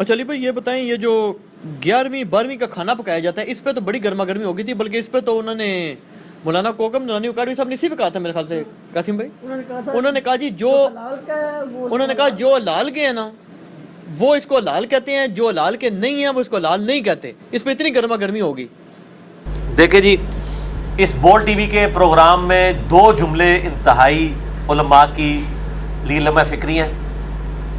اچھا علی بھائی یہ بتائیں، یہ جو 11ویں 12ویں کا کھانا پکایا جاتا ہے اس پہ تو بڑی گرما گرمی ہو گئی تھی، بلکہ اس پہ تو انہوں نے مولانا کوکم نورانی اکاڑوی صاحب نے اسی پہ کہا تھا میرے خیال سے قاسم بھائی، انہوں نے کہا جی جو حلال کے ہیں نا وہ اس کو حلال کہتے ہیں، جو حلال کے نہیں ہیں وہ اس کو حلال نہیں کہتے. اس پہ اتنی گرما گرمی ہوگی. دیکھیں جی، اس بول ٹی وی کے پروگرام میں 2 جملے انتہائی علماء کی لیے لمحہ فکری ہیں.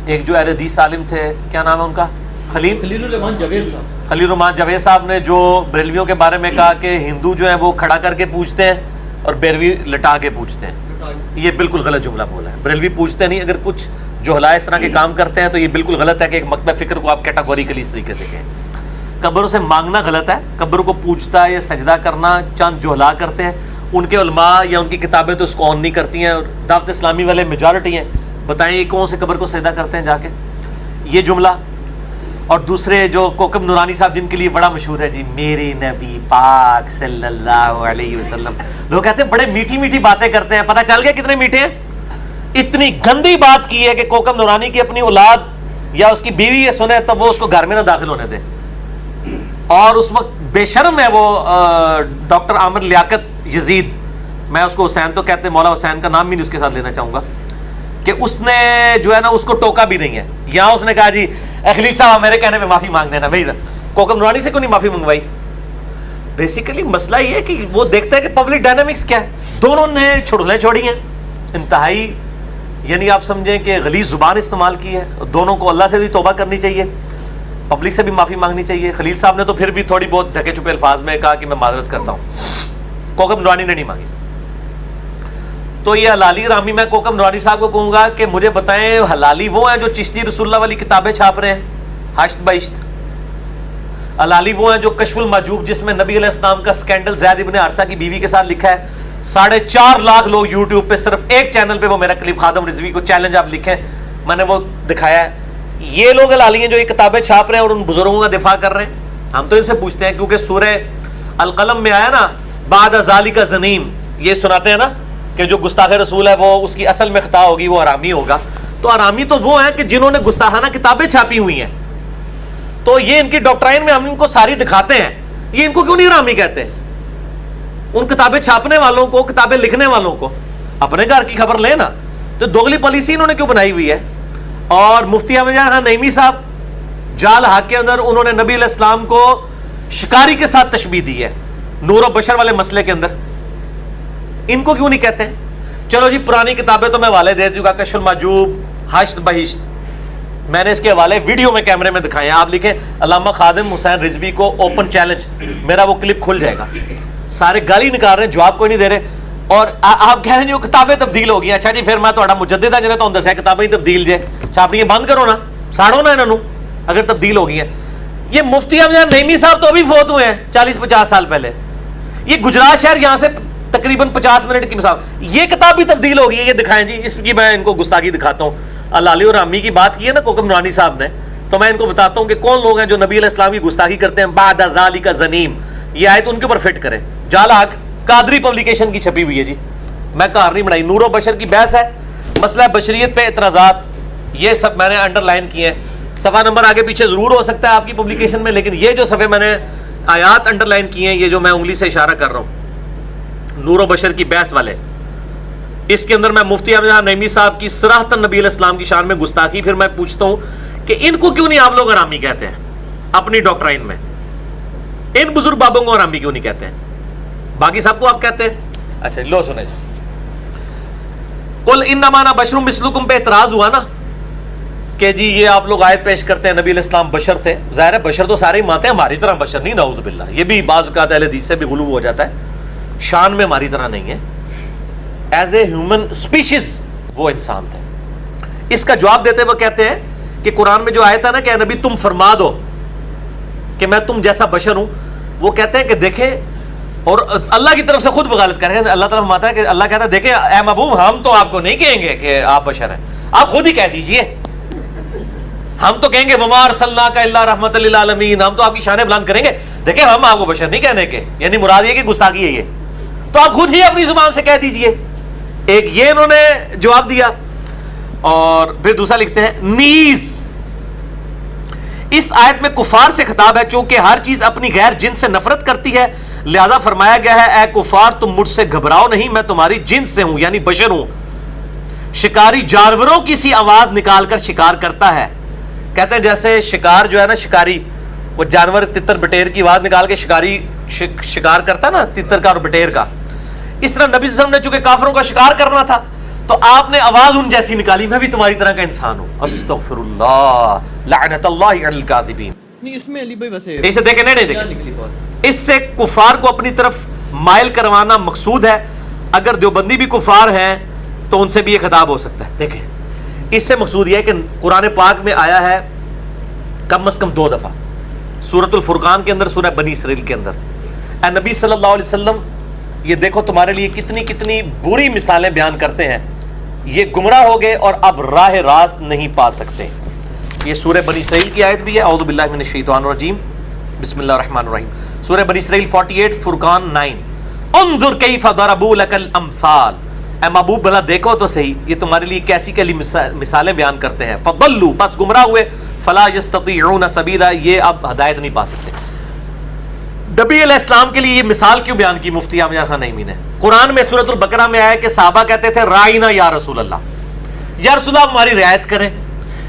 ایک جو اہل حدیث عالم تھے، کیا نام ہے ان کا، خلیل الرحمان جاوید صاحب، خلیل الرحمان جاوید صاحب نے جو بریلویوں کے بارے میں کہا کہ ہندو جو ہیں وہ کھڑا کر کے پوچھتے ہیں اور بیروی لٹا کے پوچھتے ہیں. یہ بالکل غلط جملہ بولا ہے. بریلوی پوچھتے نہیں، اگر کچھ جو حلائے اس طرح کے کام کرتے ہیں تو یہ بالکل غلط ہے کہ ایک مکتب فکر کو آپ کیٹاگوریکلی اس طریقے سے کہیں. قبروں سے مانگنا غلط ہے. قبر کو پوچھتا ہے یا سجدہ کرنا چند جوہلا کرتے ہیں، ان کے علماء یا ان کی کتابیں تو اس کو آن نہیں کرتی ہیں. دعوت اسلامی والے میجورٹی ہیں، بتائیں یہ کون سے قبر کو سجدہ کرتے ہیں جا کے، یہ جملہ. اور دوسرے جو کوکم نورانی صاحب جن کے لیے بڑا مشہور ہے جی، میرے نبی پاک صلی اللہ علیہ وسلم، لوگ کہتے ہیں بڑے میٹھی میٹھی باتیں کرتے ہیں. پتہ چل گیا کتنے میٹھے ہیں. اتنی گندی بات کی ہے کہ کوکم نورانی کی اپنی اولاد یا اس کی بیوی یہ سنے تو وہ اس کو گھر میں نہ داخل ہونے دے. اور اس وقت بے شرم ہے وہ ڈاکٹر عامر لیاقت یزید، میں اس کو حسین تو کہتے ہیں، مولا حسین کا نام بھی نہیں اس کے ساتھ لینا چاہوں گا، کہ اس نے جو ہے نا اس کو ٹوکا بھی نہیں ہے. یہاں اس نے کہا جی خلیل صاحب میرے کہنے میں معافی مانگ دینا. بھائی کوکم نورانی سے کیوں نہیں معافی منگوائی؟ بیسیکلی مسئلہ یہ ہے کہ وہ دیکھتا ہے کہ پبلک ڈائنامکس کیا ہے. دونوں نے چھڑلیں چھوڑی ہیں، انتہائی یعنی آپ سمجھیں کہ غلیظ زبان استعمال کی ہے. دونوں کو اللہ سے بھی توبہ کرنی چاہیے، پبلک سے بھی معافی مانگنی چاہیے. خلیل صاحب نے تو پھر بھی تھوڑی بہت ڈھکے چھپے الفاظ میں کہا کہ میں معذرت کرتا ہوں. کوکم نورانی نے نہیں مانگی. تو یہ حلالی رامی، میں کوکم نورانی صاحب کو کہوں گا کہ مجھے بتائیں حلالی وہ ہیں جو چشتی رسول اللہ والی کتابیں چھاپ رہے ہیں، حشت بہشت. حلالی وہ ہیں جو کشف المحجوب جس میں نبی علیہ السلام کا سکینڈل زید ابن حارثہ کی بیوی کے ساتھ لکھا ہے. 4.5 لاکھ لوگ یوٹیوب پہ صرف ایک چینل پہ وہ میرا کلپ خادم رضوی کو چیلنج آپ لکھیں، میں نے وہ دکھایا ہے. یہ لوگ حلالی ہیں جو یہ کتابیں چھاپ رہے ہیں اور ان بزرگوں کا دفاع کر رہے ہیں. ہم تو ان سے پوچھتے ہیں کیونکہ سورہ القلم میں آیا نا بعد ذالک زنیم، یہ سناتے ہیں نا کہ جو گستاخ رسول ہے وہ اس کی اصل میں خطا ہوگی، وہ حرامی ہوگا. تو حرامی تو وہ ہیں کہ جنہوں نے گستاخانہ کتابیں چھاپی ہوئی ہیں. تو یہ ان کی ڈاکٹرائن میں ہم ان کو ساری دکھاتے ہیں. یہ ان کو کیوں نہیں حرامی کہتے؟ ان کتابیں چھاپنے والوں کو، کتابیں لکھنے والوں کو اپنے گھر کی خبر لیں نا. تو دوغلی پالیسی انہوں نے کیوں بنائی ہوئی ہے؟ اور مفتی احمد جان خان نعیمی صاحب جال حق کے اندر انہوں نے نبی علیہ السلام کو شکاری کے ساتھ تشبیہ دی ہے نور و بشر والے مسئلے کے اندر. ان کو کیوں نہیں کہتے؟ چلو جی پرانی کتابیں تو میں حوالے دے چکا، کشف المحجوب، حشت بہشت، میں نے اس کے حوالے ویڈیو میں کیمرے میں دکھائے ہیں. آپ لکھیں علامہ خادم حسین رضوی کو اوپن چیلنج، میرا وہ کلپ کھل جائے گا. سارے گالی نکال رہے ہیں، جواب کوئی نہیں دے رہے. اور آپ کہہ رہے ہیں وہ کتابیں تبدیل ہو گئی. اچھا جی پھر میں تھوڑا مجدد ہے جنہیں تو دسیا کتابیں ہی تبدیل جائے چھاپنی بند کرو نا، ساڑو نا انہوں اگر تبدیل ہو گئی ہیں. یہ مفتی احمد نعیمی صاحب تو ابھی فوت ہوئے ہیں 40-50 سال پہلے. یہ گجرات شہر یہاں سے تقریباً 50 منٹ کی مسافت، یہ کتاب بھی تبدیل ہو گئی ہے. یہ دکھائیں جی، اس کی میں ان کو گستاخی دکھاتا ہوں. حلالی اور رامی کی بات کی ہے نا کوکم نورانی صاحب نے، تو میں ان کو بتاتا ہوں کہ کون لوگ ہیں جو نبی علیہ السلام کی گستاخی کرتے ہیں. بعد ذالک زنیم، یہ آیت ان کے اوپر فٹ کریں. جال حق قادری پبلیکیشن کی چھپی ہوئی ہے جی، میں کار نہیں بنائی. نور و بشر کی بحث ہے، مسئلہ بشریت پہ اعتراضات، یہ سب میں نے انڈر لائن کیے ہیں. صفحہ نمبر آگے پیچھے ضرور ہو سکتا ہے آپ کی پبلیکیشن میں، لیکن یہ جو صفحے میں نے آیات انڈر لائن کیے ہیں، یہ جو میں انگلی سے اشارہ کر رہا ہوں نور و بشر کی بحث والے، اس کے اندر میں مفتی احمد نعیمی صاحب کی صراحتاً نبی علیہ السلام کی شان میں گستاخی. پھر میں پوچھتا ہوں کہ ان کو کیوں نہیں آپ لوگ حرامی کہتے ہیں اپنی ڈاکٹرائن میں؟ ان بزرگ بابوں کو حرامی کیوں نہیں کہتے ہیں؟ باقی سب کو آپ کہتے ہیں. اچھا لو سنیں جی، قل انما انا بشر مثلکم پہ اعتراض ہوا نا کہ جی یہ آپ لوگ آیت پیش کرتے ہیں نبی علیہ السلام بشر تھے. ظاہر ہے بشر تو سارے ہی مانتے ہیں، ہماری طرح بشر نہیں، نعوذ باللہ. یہ بھی بعض اوقات اہل حدیث سے بھی غلو ہو جاتا ہے، شان میں ہماری طرح نہیں ہے. ایز اے ہیومن اسپیشیز وہ انسان تھے. اس کا جواب دیتے وہ کہتے ہیں کہ قرآن میں جو آیت ہے نا کہ اے نبی تم فرما دو کہ میں تم جیسا بشر ہوں، وہ کہتے ہیں کہ دیکھیں، اور اللہ کی طرف سے خود وغالت کر رہے ہیں. اللہ تعالیٰ فرماتا ہے کہ اللہ کہتا ہے دیکھیں اے محبوب ہم تو آپ کو نہیں کہیں گے کہ آپ بشر ہیں، آپ خود ہی کہہ دیجئے. ہم تو کہیں گے وما ارسلناک الا رحمۃ للعالمین، ہم تو آپ کی شانیں بلند کریں گے. دیکھیں ہم آپ کو بشر نہیں کہنے کے، یعنی مراد یہ کہ گستاخی ہے یہ، تو آپ خود ہی اپنی زبان سے کہہ دیجئے. ایک یہ انہوں نے جواب دیا. اور پھر دوسرا لکھتے ہیں نیز اس آیت میں کفار سے خطاب ہے، چونکہ ہر چیز اپنی غیر جنس سے نفرت کرتی ہے، لہذا فرمایا گیا ہے اے کفار تم مجھ سے گھبراؤ نہیں، میں تمہاری جنس سے ہوں، یعنی بشر ہوں۔ شکاری جانوروں کی سی آواز نکال کر شکار کرتا ہے، کہتے ہیں جیسے شکار جو ہے نا، شکاری وہ جانور تتر بٹیر کی آواز نکال کے شکاری شکار کرتا ہے نا، تتر کا اور بٹیر کا، اس طرح نبی صلی اللہ علیہ وسلم نے چونکہ کافروں کا شکار کرنا تھا تو آپ نے آواز ان جیسی نکالی، میں بھی تمہاری طرح کا انسان ہوں۔ استغفر اللہ، لعنت اللہ علی الکاذبین۔ نہیں اس میں علی بھائی ویسے اسے دیکھیں، نہیں نکلی دیکھیں، بات۔ اس سے کفار کو اپنی طرف مائل کروانا مقصود ہے۔ اگر دیوبندی بھی کفار ہیں تو ان سے بھی یہ خطاب ہو سکتا ہے۔ دیکھیں اس سے مقصود یہ ہے کہ قرآن پاک میں آیا ہے کم از کم 2 دفعہ، سورۃ الفرقان کے اندر، سورہ بنی اسرائیل کے اندر، اے نبی صلی اللہ علیہ وسلم یہ دیکھو تمہارے لیے کتنی کتنی بری مثالیں بیان کرتے ہیں، یہ گمراہ ہو گئے اور اب راہ راست نہیں پا سکتے۔ یہ سورہ بنی اسرائیل کی آیت بھی ہے، اعوذ باللہ من الشیطان الرجیم، بسم اللہ الرحمن الرحیم، سورہ بنی اسرائیل 48، فرقان 9، انظر کیف ضربوا لک الامثال، اے محبوب بھلا دیکھو تو صحیح یہ تمہارے لیے کیسی کیسی مثالیں بیان کرتے ہیں، فضلوا بس گمراہ ہوئے، فلا یستطیعون سبیلا یہ اب ہدایت نہیں پا سکتے۔ نبی علیہ السلام کے لیے یہ مثال کیوں بیان کی مفتی عامر خان نعیمی نے؟ قرآن میں سورۃ البقرہ میں آیا کہ صحابہ کہتے تھے رائنا یا رسول اللہ، یا رسول اللہ ہماری رعایت کریں۔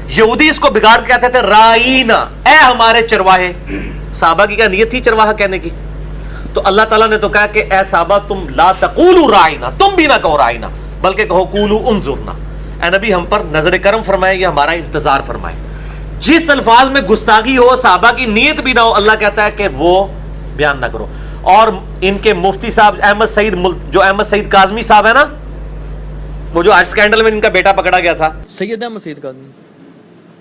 یہودی اس کو بگاڑ کے کہتے تھے رائنا، اے ہمارے چرواہے۔ صحابہ کی کیا نیت تھی چرواہا کہنے کی؟ تو اللہ تعالیٰ نے تو کہا کہ اے صحابہ تم لا تقولوا رائنا، تم بھی نہ کہو رائنا بلکہ کہو قولوا انظرنا، اے نبی ہم پر نظر کرم فرمائے یا ہمارا انتظار فرمائے۔ جس الفاظ میں گستاخی ہو، صحابہ کی نیت بھی نہ ہو، اللہ کہتا ہے کہ وہ بیان نہ کرو۔ اور ان کے مفتی صاحب احمد سعید کاظمی صاحب ہے نا، وہ جو آج اسکینڈل میں ان کا بیٹا پکڑا گیا تھا، سید احمد سعید کاظمی،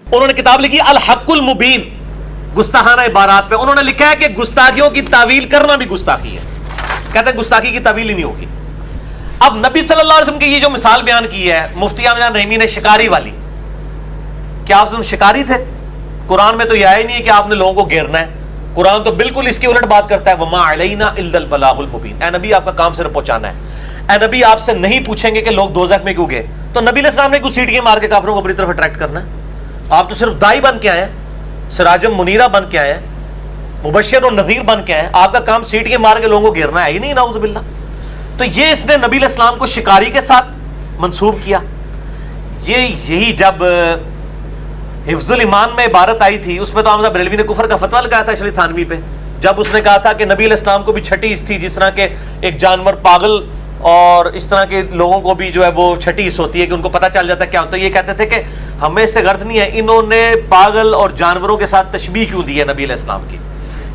انہوں نے کتاب لکھی الحق المبین، گستاخانہ عبارات پہ۔ انہوں نے لکھا ہے کہ گستاخیوں کی تعویل کرنا بھی گستاخی ہے، کہتے ہیں گستاخی کی تعویل ہی نہیں ہوگی۔ اب نبی صلی اللہ علیہ وسلم کی یہ جو مثال بیان کی ہے مفتی عامر نعیمی نے شکاری والی، کیا آپ شکاری تھے؟ قرآن میں تو یہ آیا ہی نہیں ہے کہ آپ نے لوگوں کو گھیرنا ہے، قرآن تو بالکل اس کی الٹ بات کرتا ہے، وما علینا الا البلاغ المبین، اے نبی آپ کا کام صرف پہنچانا ہے۔ اے نبی آپ سے نہیں پوچھیں گے کہ لوگ دوزخ میں کیوں گئے، تو نبی علیہ السلام نے کچھ سیٹیاں مار کے کافروں کو اپنی طرف اٹریکٹ کرنا ہے؟ آپ تو صرف دائی بن کے آئے ہیں، سراجم منیرہ بن کے آئے ہیں، مبشر و نذیر بن کے آئے ہیں، آپ کا کام سیٹیاں مار کے لوگوں کو گھیرنا ہے ہی نہیں، نعوذ باللہ۔ تو یہ اس نے نبی علیہ السلام کو شکاری کے ساتھ منسوب کیا۔ یہی جب حفظ الایمان میں عبارت آئی تھی، اس میں تو حمزہ بریلوی نے کفر کا فتویٰ لگایا تھا اشرف تھانوی پہ، جب اس نے کہا تھا کہ نبی علیہ السلام کو بھی چھٹی حص تھی، جس طرح کہ ایک جانور پاگل اور اس طرح کے لوگوں کو بھی جو ہے وہ چھٹی حص ہوتی ہے کہ ان کو پتہ چل جاتا ہے کیا ہوتا ہے۔ یہ کہتے تھے کہ ہمیں اس سے غرض نہیں ہے انہوں نے پاگل اور جانوروں کے ساتھ تشبیہ کیوں دی ہے نبی علیہ السلام کی،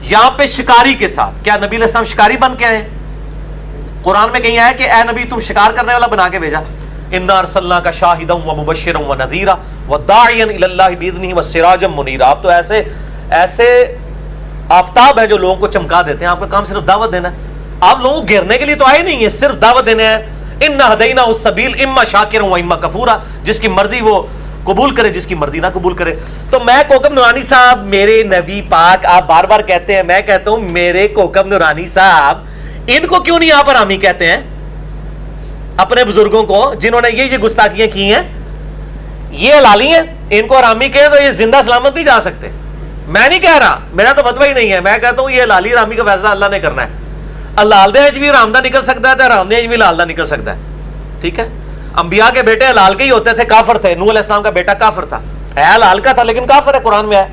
یہاں پہ شکاری کے ساتھ۔ کیا نبی علیہ السلام شکاری بن کے آئے؟ قرآن میں کہیں آیا کہ اے نبی تم شکار کرنے والا بنا کے بھیجا، انا ارسلناک شاہدا ومبشرا ونذیرا وداعیا الی اللہ باذنہ وسراجا منیرا۔ آپ تو ایسے آفتاب ہے جو لوگوں کو چمکا دیتے ہیں، آپ کا کام صرف دعوت دینا ہے، آپ لوگوں کو گھیرنے کے لیے تو آئے نہیں ہیں، صرف دعوت دینے ہیں۔ انا ہدیناہ السبیل اما شاکرا واما کفورا، جس کی مرضی وہ قبول کرے، جس کی مرضی نہ قبول کرے۔ تو میں کوکب نورانی صاحب، میرے نبی پاک، آپ بار بار کہتے ہیں، میں کہتا ہوں میرے کوکب نورانی صاحب، ان کو کیوں نہیں آپ حرامی کہتے ہیں؟ اپنے بزرگوں کو جنہوں نے یہ گستاخیاں کی ہیں، یہ حلالی ہیں، ان کو حرامی کہیں تو یہ زندہ سلامت نہیں جا سکتے۔ میں نہیں کہہ رہا، میرا تو فتویٰ ہی نہیں ہے، میں کہتا ہوں یہ حلالی حرامی کا فیصلہ اللہ نے کرنا ہے۔ اللہ حلال بھی حرامدہ نکل سکتا ہے تو حرام بھی حلال نکل سکتا ہے، ٹھیک ہے؟ انبیاء کے بیٹے حلال کے ہی ہوتے تھے، کافر تھے۔ نوح علیہ السلام کا بیٹا کافر تھا، ہے حلال کا تھا لیکن کافر ہے، قرآن میں ہے،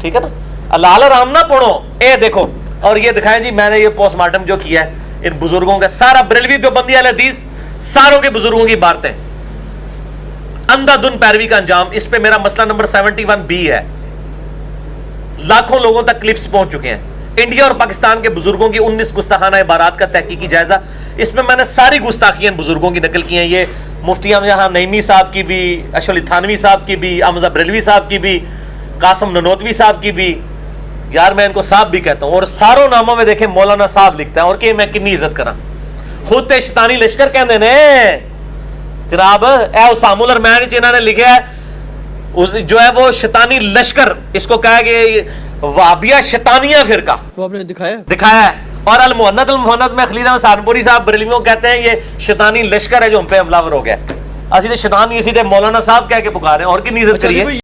ٹھیک ہے نا؟ حلال حرام نہ پڑھو، اے دیکھو۔ اور یہ دکھائیں جی، میں نے یہ پوسٹ مارٹم جو کیا ہے ان بزرگوں کا، سارا بریلوی دیوبندی اہل حدیث، ساروں کے بزرگوں کی باتیں، اندھا دھن پیروی کا انجام۔ اس پہ میرا مسئلہ نمبر 71B ہے، لاکھوں لوگوں تک کلپس پہنچ چکے ہیں۔ انڈیا اور پاکستان کے بزرگوں کی 19 گستاخانہ عبارات کا تحقیقی جائزہ، اس میں نے ساری گستاخیاں بزرگوں کی نقل کی ہیں۔ یہ مفتی عامر نعیمی صاحب کی بھی، اشرف تھانوی صاحب کی بھی، حمزہ بریلوی صاحب کی بھی، قاسم ننوتوی صاحب کی بھی، یار میں ان کو صاحب بھی کہتا ہوں۔ اور ساروں ناموں میں دیکھیں مولانا صاحب لکھتا ہے، اور کہ میں کنی عزت کراں، خود تے شیطانی لشکر کہندے نے جناب، اے اسام الارمین جنہاں نے لکھا ہے جو ہے وہ شیطانی لشکر، اس کو کہا کہ وہابیہ شیطانیہ فرقہ، وہ آپ نے دکھایا ہے۔ اور المحنت میں خلیل احمد سہارنپوری صاحب بریلویوں کہتے ہیں یہ شیطانی لشکر ہے جو ہم پہ حملہ آور ہو گیا۔ اسی تے شیطان نہیں، اسی تے مولانا صاحب کہہ کے پکارے، اور کی عزت کریے۔